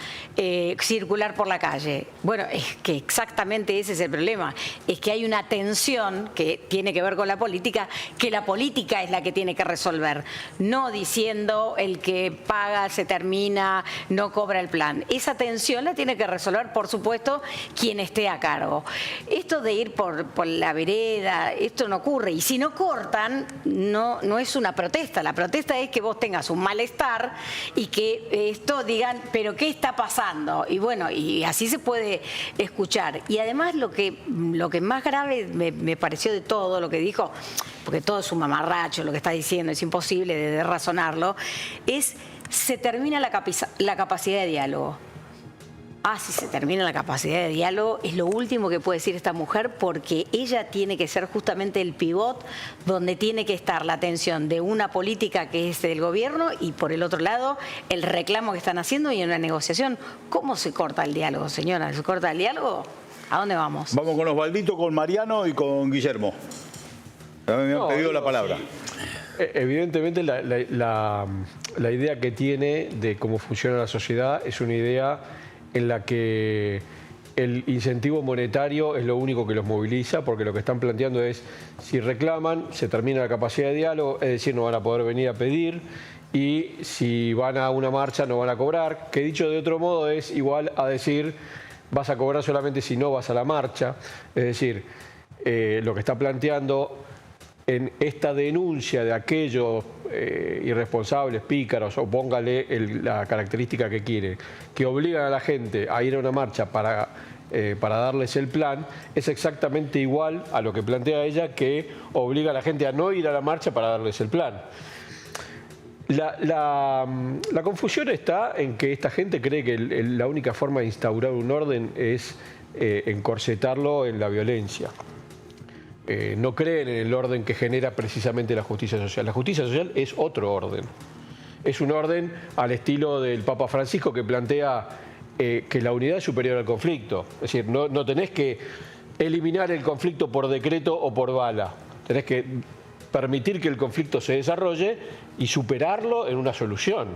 circular por la calle. Bueno, es que exactamente ese es el problema, es que hay una tensión que tiene que ver con la política, que la política es la que tiene que resolver, no diciendo el que paga se termina, no cobra el plan. Esa tensión la tiene que resolver, por supuesto, quien esté a cargo. Esto de ir por la vereda, esto no ocurre, y si no cortan, no es una protesta. La protesta es que vos tengas un malestar y que esto digan, pero ¿qué está pasando? Y bueno, y así se puede escuchar. Y además lo que más grave me pareció de todo lo que dijo, porque todo es un mamarracho lo que está diciendo, es imposible de razonarlo, se termina la capacidad de diálogo. Si se termina la capacidad de diálogo, es lo último que puede decir esta mujer, porque ella tiene que ser justamente el pivot donde tiene que estar la atención de una política que es del gobierno y por el otro lado el reclamo que están haciendo y en una negociación. ¿Cómo se corta el diálogo, señora? ¿Se corta el diálogo? ¿A dónde vamos? Vamos con Osvaldito, con Mariano y con Guillermo. Me han pedido la palabra. Sí. Evidentemente la idea que tiene de cómo funciona la sociedad es una idea en la que el incentivo monetario es lo único que los moviliza, porque lo que están planteando es, si reclaman, se termina la capacidad de diálogo, es decir, no van a poder venir a pedir, y si van a una marcha no van a cobrar, que dicho de otro modo es igual a decir, vas a cobrar solamente si no vas a la marcha. Es decir, lo que está planteando en esta denuncia de aquellos irresponsables, pícaros, o póngale la característica que quiere, que obligan a la gente a ir a una marcha para darles el plan, es exactamente igual a lo que plantea ella, que obliga a la gente a no ir a la marcha para darles el plan. La confusión está en que esta gente cree que la única forma de instaurar un orden es encorsetarlo en la violencia. no creen en el orden que genera precisamente la justicia social. La justicia social es otro orden. Es un orden al estilo del Papa Francisco que plantea que la unidad es superior al conflicto. Es decir, no tenés que eliminar el conflicto por decreto o por bala. Tenés que permitir que el conflicto se desarrolle y superarlo en una solución.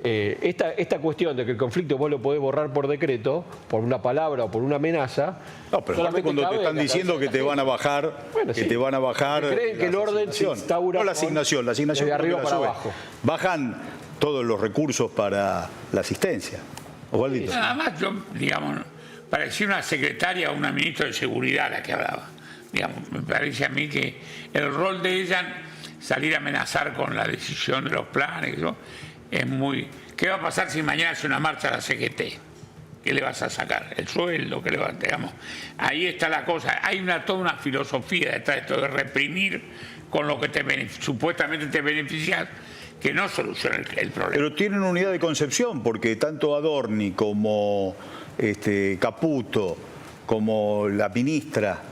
Esta cuestión de que el conflicto vos lo podés borrar por decreto, por una palabra o por una amenaza... No, pero solamente cuando te están diciendo que te van a bajar, bueno, que sí, te van a bajar... Creen que el orden se instaura... No la asignación de arriba para abajo. Bajan todos los recursos para la asistencia. Osvaldito. Nada más, yo, digamos, parecía una secretaria o una ministra de Seguridad la que hablaba. Digamos, me parece a mí que el rol de ella, salir a amenazar con la decisión de los planes, ¿no?, es muy... ¿Qué va a pasar si mañana hace una marcha a la CGT? ¿Qué le vas a sacar? ¿El sueldo? ¿Qué le vas a...? Digamos, ahí está la cosa. Hay toda una filosofía detrás de esto de reprimir con lo que supuestamente te beneficia, que no soluciona el problema. Pero tienen unidad de concepción, porque tanto Adorni como Caputo, como la ministra,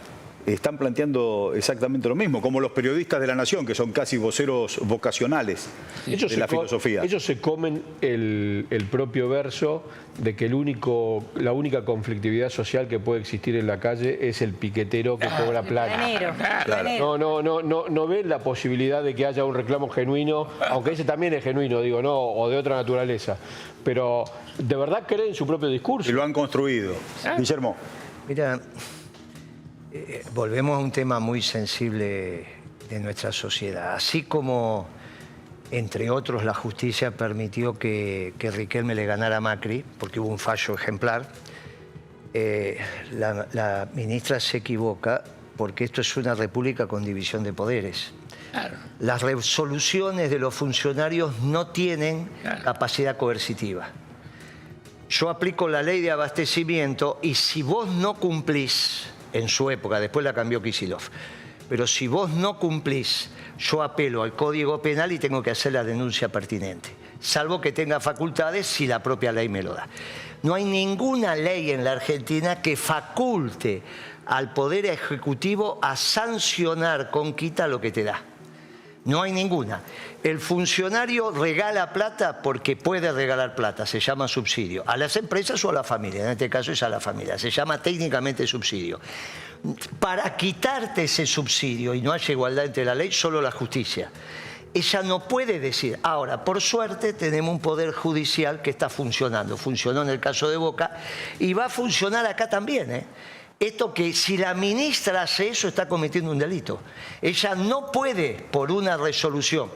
están planteando exactamente lo mismo, como los periodistas de La Nación, que son casi voceros vocacionales de la filosofía. Ellos se comen el propio verso de que la única conflictividad social que puede existir en la calle es el piquetero que cobra plata. Claro. No ven la posibilidad de que haya un reclamo genuino, aunque ese también es genuino, digo, no, o de otra naturaleza. Pero ¿de verdad creen en su propio discurso? Y lo han construido. Guillermo. Mira, volvemos a un tema muy sensible de nuestra sociedad. Así como, entre otros, la justicia permitió que Riquelme le ganara a Macri, porque hubo un fallo ejemplar, la ministra se equivoca porque esto es una república con división de poderes. Claro. Las resoluciones de los funcionarios no tienen capacidad coercitiva. Yo aplico la ley de abastecimiento y si vos no cumplís, en su época, después la cambió Kicillof, pero si vos no cumplís, yo apelo al Código Penal y tengo que hacer la denuncia pertinente, salvo que tenga facultades si la propia ley me lo da. No hay ninguna ley en la Argentina que faculte al Poder Ejecutivo a sancionar con quita lo que te da. No hay ninguna. El funcionario regala plata porque puede regalar plata, se llama subsidio. A las empresas o a la familia, en este caso es a la familia, se llama técnicamente subsidio. Para quitarte ese subsidio y no haya igualdad entre la ley, solo la justicia. Ella no puede decir. Ahora, por suerte, tenemos un poder judicial que está funcionando. Funcionó en el caso de Boca y va a funcionar acá también, ¿eh? Esto que si la ministra hace eso está cometiendo un delito. Ella no puede, por una resolución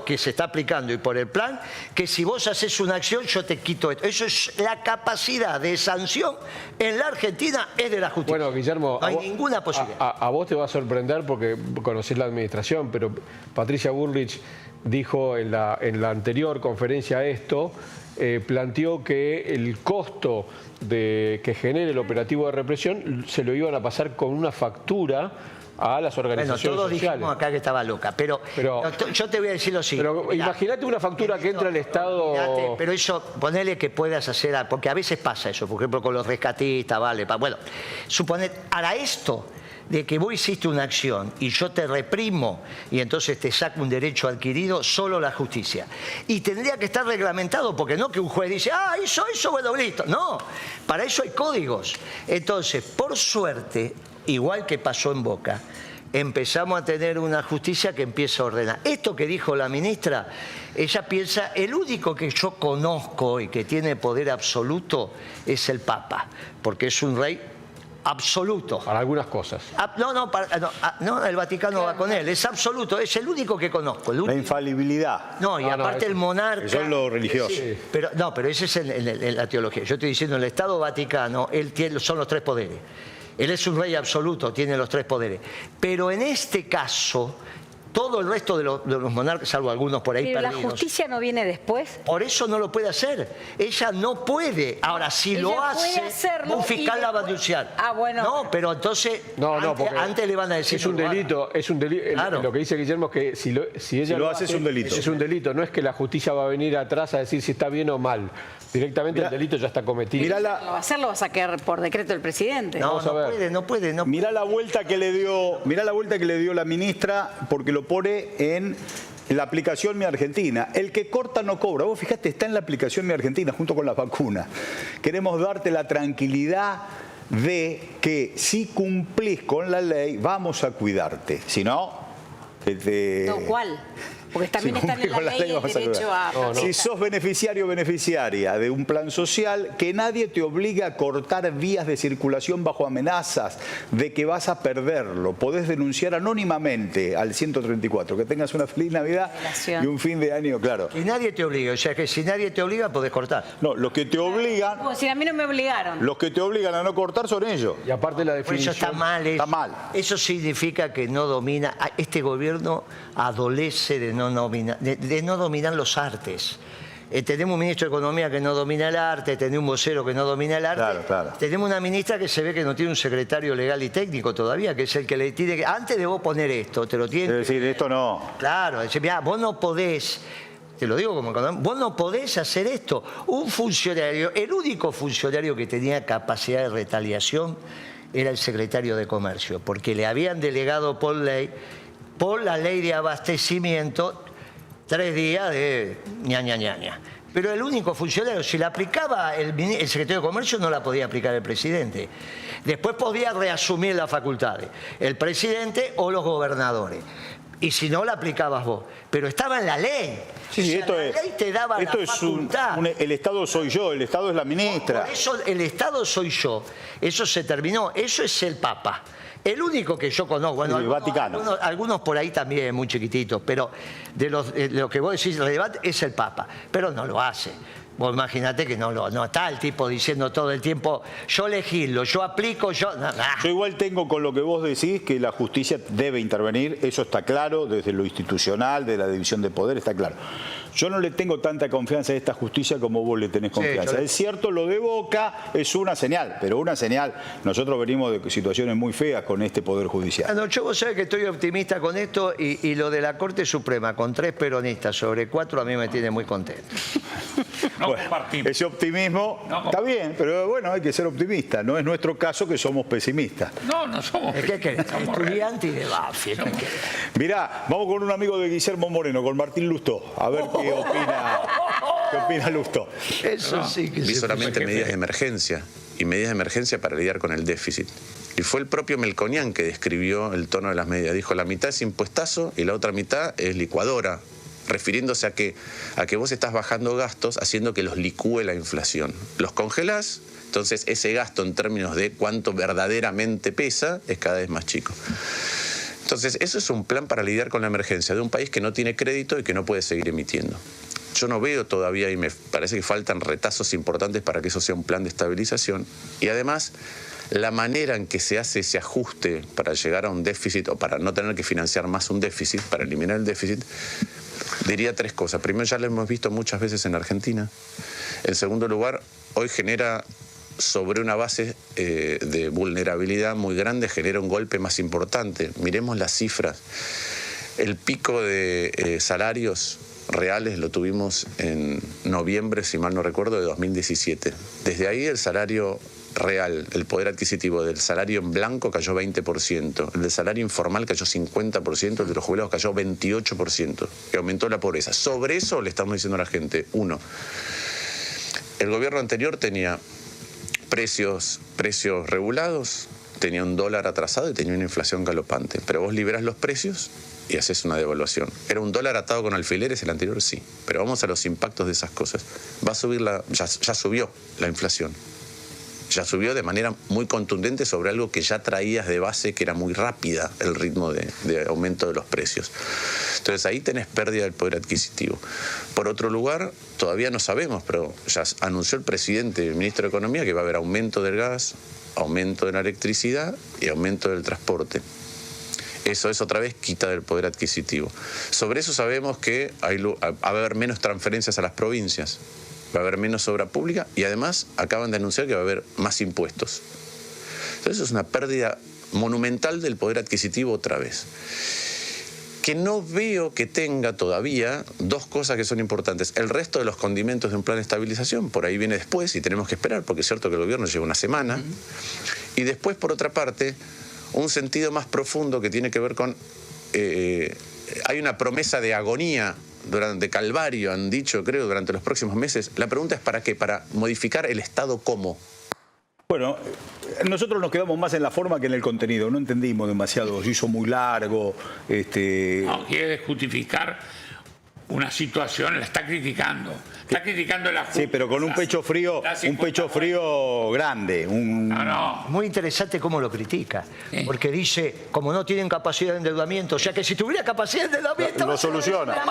que se está aplicando y por el plan, que si vos haces una acción yo te quito esto. Eso es la capacidad de sanción en la Argentina, es de la justicia. Bueno, Guillermo, no hay ninguna posibilidad. A vos te va a sorprender porque conocés la administración, pero Patricia Bullrich dijo en la anterior conferencia esto, planteó que el costo que genere el operativo de represión se lo iban a pasar con una factura a las organizaciones bueno, todos sociales. dijimos acá que estaba loca, pero yo te voy a decir lo siguiente. Pero imagínate una factura que entra al Estado... Pero eso, ponele que puedas hacer, porque a veces pasa eso, por ejemplo con los rescatistas, vale, bueno, suponer, hará esto de que vos hiciste una acción y yo te reprimo y entonces te saco un derecho adquirido, solo la justicia. Y tendría que estar reglamentado, porque no que un juez dice, hizo eso, bueno, listo. No, para eso hay códigos. Entonces, por suerte, igual que pasó en Boca, empezamos a tener una justicia que empieza a ordenar. Esto que dijo la ministra, ella piensa, el único que yo conozco y que tiene poder absoluto es el Papa, porque es un rey absoluto. Para algunas cosas. No, el Vaticano va con él. Es absoluto, es el único que conozco. La infalibilidad. No, y aparte el monarca... Eso es lo religioso. Sí, pero ese es en la teología. Yo estoy diciendo, en el Estado Vaticano, son los tres poderes. Él es un rey absoluto, tiene los tres poderes. Pero en este caso, Todo el resto de los monarcas, salvo algunos por ahí Pero perdidos. la justicia no viene después. Por eso no lo puede hacer. Ella no puede. Ahora, si lo hace, un fiscal la va a denunciar. Ah, bueno. No, pero entonces antes le van a decir... Es un delito, Claro. Lo que dice Guillermo es que si ella lo hace es un delito. Es un delito, no es que la justicia va a venir atrás a decir si está bien o mal. Directamente el delito ya está cometido. Lo va a hacer, lo va a sacar por decreto del presidente. No puede. Mirá la vuelta que le dio la ministra, porque lo pone en la aplicación Mi Argentina. El que corta no cobra. Vos fijate, está en la aplicación Mi Argentina junto con las vacunas. Queremos darte la tranquilidad de que si cumplís con la ley, vamos a cuidarte. Si no, ¿Cuál? Porque también están en la ley el derecho a protesta. Si sos beneficiario o beneficiaria de un plan social, que nadie te obligue a cortar vías de circulación bajo amenazas de que vas a perderlo. Podés denunciar anónimamente al 134. Que tengas una feliz Navidad y un fin de año, claro. Y nadie te obliga, o sea que si nadie te obliga, podés cortar. No, los que te obligan... Puedo decir, a mí no me obligaron. Los que te obligan a no cortar son ellos. Y aparte la Por definición... eso está mal. Está mal. Eso significa que no domina... Este gobierno adolece de no dominar los artes. Tenemos un ministro de Economía que no domina el arte, tenemos un vocero que no domina el arte. Claro. Tenemos una ministra que se ve que no tiene un secretario legal y técnico todavía, que es el que le tiene que... Antes de vos poner esto, te lo tiene... Es decir, esto no... Claro, decir, mirá, vos no podés... Te lo digo como economista, vos no podés hacer esto. Un funcionario, el único funcionario que tenía capacidad de retaliación era el secretario de Comercio, porque le habían delegado por la ley de abastecimiento 3 días de ña. Pero el único funcionario, si la aplicaba el secretario de Comercio, no la podía aplicar el presidente. Después podía reasumir las facultades, el presidente o los gobernadores. Y si no, la aplicabas vos. Pero estaba en la ley. La ley te daba la facultad. El Estado soy yo, el Estado es la ministra. Por eso el Estado soy yo. Eso se terminó. Eso es el Papa. El único que yo conozco, bueno, algunos por ahí también muy chiquititos, pero de lo que vos decís relevante es el Papa, pero no lo hace. Vos imagínate que no está el tipo diciendo todo el tiempo, yo legislo, yo aplico, yo... Yo igual tengo con lo que vos decís que la justicia debe intervenir, eso está claro, desde lo institucional, de la división de poder, está claro. Yo no le tengo tanta confianza a esta justicia como vos le tenés confianza. Es cierto, lo de Boca es una señal, pero una señal. Nosotros venimos de situaciones muy feas con este Poder Judicial. No, yo vos sabés que estoy optimista con esto y lo de la Corte Suprema con 3 peronistas sobre 4 a mí me tiene muy contento. Ese optimismo está bien, pero bueno, hay que ser optimista. No es nuestro caso que somos pesimistas. No somos pesimistas. Estudiante y de Banfield. Mirá, vamos con un amigo de Guillermo Moreno, con Martín Lustó, a ver qué opina Lustó. Eso sí que vi solamente medidas de emergencia y medidas de emergencia para lidiar con el déficit. Y fue el propio Melconian que describió el tono de las medidas. Dijo, la mitad es impuestazo y la otra mitad es licuadora, refiriéndose a que vos estás bajando gastos haciendo que los licúe la inflación. Los congelás, entonces ese gasto en términos de cuánto verdaderamente pesa es cada vez más chico. Entonces, eso es un plan para lidiar con la emergencia de un país que no tiene crédito y que no puede seguir emitiendo. Yo no veo todavía, y me parece que faltan retazos importantes para que eso sea un plan de estabilización. Y además, la manera en que se hace ese ajuste para llegar a un déficit o para no tener que financiar más un déficit, para eliminar el déficit, diría 3 cosas. Primero, ya lo hemos visto muchas veces en Argentina. En segundo lugar, hoy genera... sobre una base de vulnerabilidad muy grande, genera un golpe más importante. Miremos las cifras. El pico de salarios reales lo tuvimos en noviembre, si mal no recuerdo, de 2017. Desde ahí el salario real, el poder adquisitivo del salario en blanco cayó 20%, el del salario informal cayó 50%, el de los jubilados cayó 28%, que aumentó la pobreza. Sobre eso le estamos diciendo a la gente, 1, el gobierno anterior tenía precios regulados, tenía un dólar atrasado y tenía una inflación galopante. Pero vos liberás los precios y haces una devaluación. ¿Era un dólar atado con alfileres el anterior? Sí. Pero vamos a los impactos de esas cosas. Va a subir ya subió la inflación. Ya subió de manera muy contundente sobre algo que ya traías de base, que era muy rápida el ritmo de aumento de los precios. Entonces ahí tenés pérdida del poder adquisitivo. Por otro lugar, todavía no sabemos, pero ya anunció el presidente y el ministro de Economía que va a haber aumento del gas, aumento de la electricidad y aumento del transporte. Eso es otra vez quita del poder adquisitivo. Sobre eso sabemos que va a haber menos transferencias a las provincias, va a haber menos obra pública y además acaban de anunciar que va a haber más impuestos. Entonces es una pérdida monumental del poder adquisitivo otra vez. Que no veo que tenga todavía dos cosas que son importantes. El resto de los condimentos de un plan de estabilización, por ahí viene después y tenemos que esperar, porque es cierto que el gobierno lleva una semana. Y después, por otra parte, un sentido más profundo que tiene que ver con... hay una promesa de agonía, de calvario, han dicho, creo, durante los próximos meses. La pregunta es ¿para qué? Para modificar el Estado ¿cómo? Bueno, nosotros nos quedamos más en la forma que en el contenido. No entendimos demasiado, se hizo muy largo. No, quiere justificar una situación, la está criticando. Está criticando la Junta. Sí, pero con un pecho frío grande. Muy interesante cómo lo critica. Porque dice, como no tienen capacidad de endeudamiento, o sea que si tuviera capacidad de endeudamiento... Lo soluciona.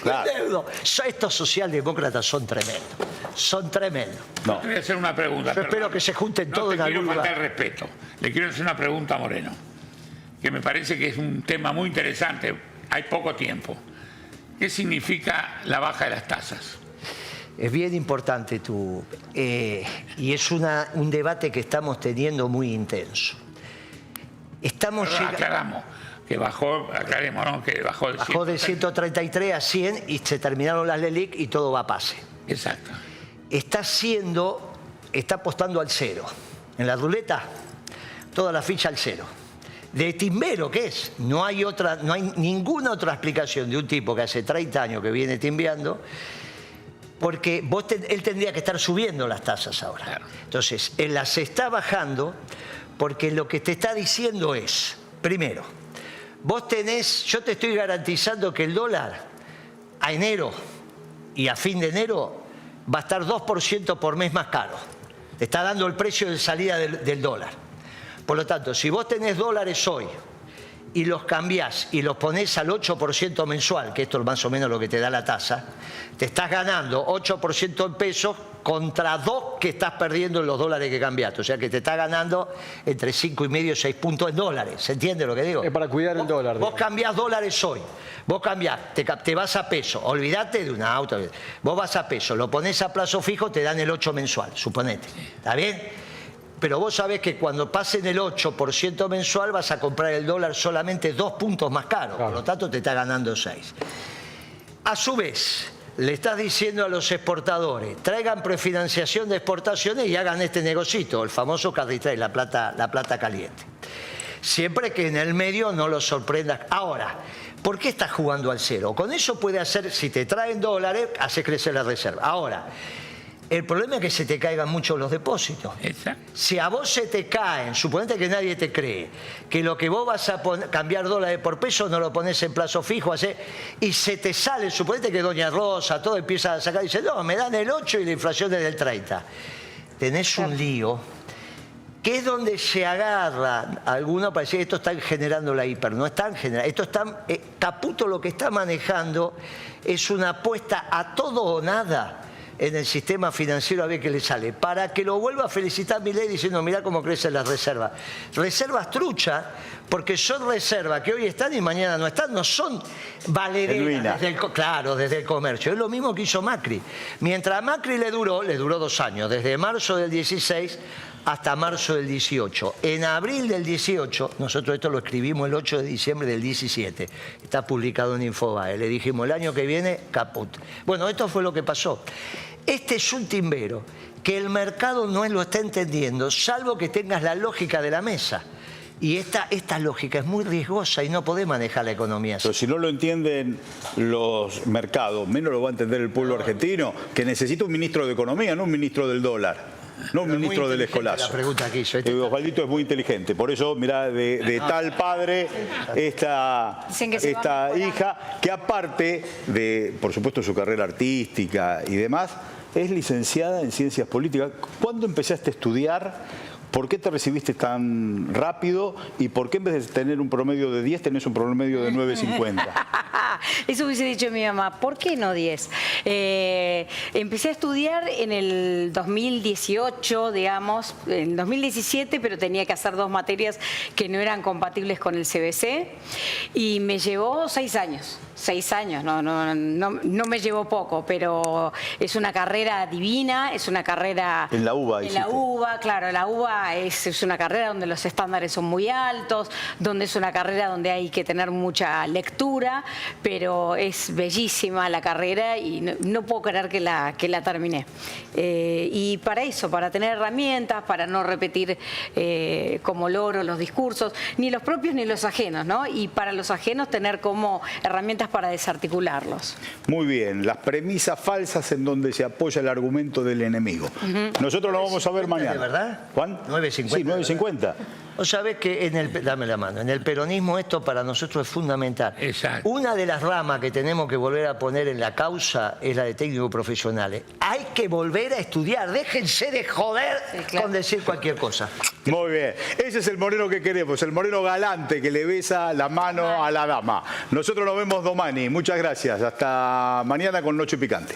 Claro. Estos socialdemócratas son tremendos. Son tremendos. No. Te voy a hacer una pregunta. Yo espero que se junten todos en algún lugar. No te quiero faltar el respeto. Le quiero hacer una pregunta a Moreno, que me parece que es un tema muy interesante. Hay poco tiempo. ¿Qué significa la baja de las tasas? Es bien importante y es un debate que estamos teniendo muy intenso. Aclaramos que aclaremos, ¿no? Que bajó de 133 a 100 y se terminaron las LELIC y todo va a pase. Exacto. Está apostando al cero. En la ruleta, toda la ficha al cero. De timbero, ¿qué es? No hay ninguna otra explicación de un tipo que hace 30 años que viene timbeando, porque él tendría que estar subiendo las tasas ahora. Claro. Entonces, él las está bajando porque lo que te está diciendo es, primero, yo te estoy garantizando que el dólar a enero y a fin de enero va a estar 2% por mes más caro. Te está dando el precio de salida del dólar. Por lo tanto, si vos tenés dólares hoy y los cambiás y los ponés al 8% mensual, que esto es más o menos lo que te da la tasa, te estás ganando 8% en pesos contra 2 que estás perdiendo en los dólares que cambiaste. O sea que te está ganando entre 5,5 y 6 puntos en dólares. ¿Se entiende lo que digo? Es para cuidar el dólar. Vos cambiás dólares hoy. Vos cambiás, te vas a peso. Olvídate de una auto. Vos vas a peso, lo ponés a plazo fijo, te dan el 8 mensual, suponete. ¿Está bien? Pero vos sabés que cuando pasen el 8% mensual vas a comprar el dólar solamente 2 puntos más caro. Claro. Por lo tanto, te está ganando 6. A su vez, le estás diciendo a los exportadores, traigan prefinanciación de exportaciones y hagan este negocito, el famoso carry trade, la plata caliente. Siempre que en el medio no los sorprendas. Ahora, ¿por qué estás jugando al cero? Con eso puede hacer, si te traen dólares, hace crecer la reserva. Ahora, el problema es que se te caigan mucho los depósitos. Exacto. Si a vos se te caen, suponete que nadie te cree, que lo que vos vas a cambiar dólares por pesos no lo pones en plazo fijo, y se te sale, suponete que Doña Rosa, todo empieza a sacar y dice, no, me dan el 8 y la inflación es del 30. Tenés un lío, que es donde se agarra alguno para decir, esto están generando la hiper, no están generando, Caputo lo que está manejando es una apuesta a todo o nada en el sistema financiero a ver qué le sale, para que lo vuelva a felicitar Milei diciendo, mirá cómo crecen las reservas. Reservas truchas, porque son reservas que hoy están y mañana no están, no son valederas desde el comercio. Es lo mismo que hizo Macri. Mientras a Macri le duró 2 años, desde marzo del 16 hasta marzo del 18. En abril del 18, nosotros esto lo escribimos el 8 de diciembre del 17, está publicado en Infobae, le dijimos el año que viene, caput. Bueno, esto fue lo que pasó. Este es un timbero que el mercado no lo está entendiendo, salvo que tengas la lógica de la mesa. Y esta lógica es muy riesgosa y no podés manejar la economía así. Pero si no lo entienden los mercados, menos lo va a entender el pueblo argentino, que necesita un ministro de Economía, no un ministro del dólar. No un ministro del escolazo. La pregunta que hizo. Osvaldito es muy inteligente. Por eso, mirá, de tal padre, esta hija, que aparte de, por supuesto, su carrera artística y demás, es licenciada en Ciencias Políticas. ¿Cuándo empezaste a estudiar? ¿Por qué te recibiste tan rápido y por qué en vez de tener un promedio de 10 tenés un promedio de 9.50? Eso hubiese dicho mi mamá, ¿por qué no 10? Empecé a estudiar en el 2018, digamos, en 2017, pero tenía que hacer 2 materias que no eran compatibles con el CBC y me llevó 6 años. 6 años, no me llevó poco, pero es una carrera divina, es una carrera... En la UBA. En la UBA, claro, la UBA es una carrera donde los estándares son muy altos, donde es una carrera donde hay que tener mucha lectura, pero es bellísima la carrera y no puedo creer que la terminé. Y para eso, para tener herramientas, para no repetir como loro los discursos, ni los propios ni los ajenos, ¿no? Y para los ajenos tener como herramientas para desarticularlos. Muy bien, las premisas falsas en donde se apoya el argumento del enemigo. Nosotros lo vamos a ver mañana. ¿De verdad? ¿Juan? 9.50. Sí, 9.50. Vos sabés que dame la mano, en el peronismo esto para nosotros es fundamental. Exacto. Una de las ramas que tenemos que volver a poner en la causa es la de técnicos profesionales. Hay que volver a estudiar, déjense de joder con decir cualquier cosa. Muy bien, ese es el Moreno que queremos, el Moreno galante que le besa la mano a la dama. Nosotros nos vemos domani, muchas gracias, hasta mañana con Noche Picante.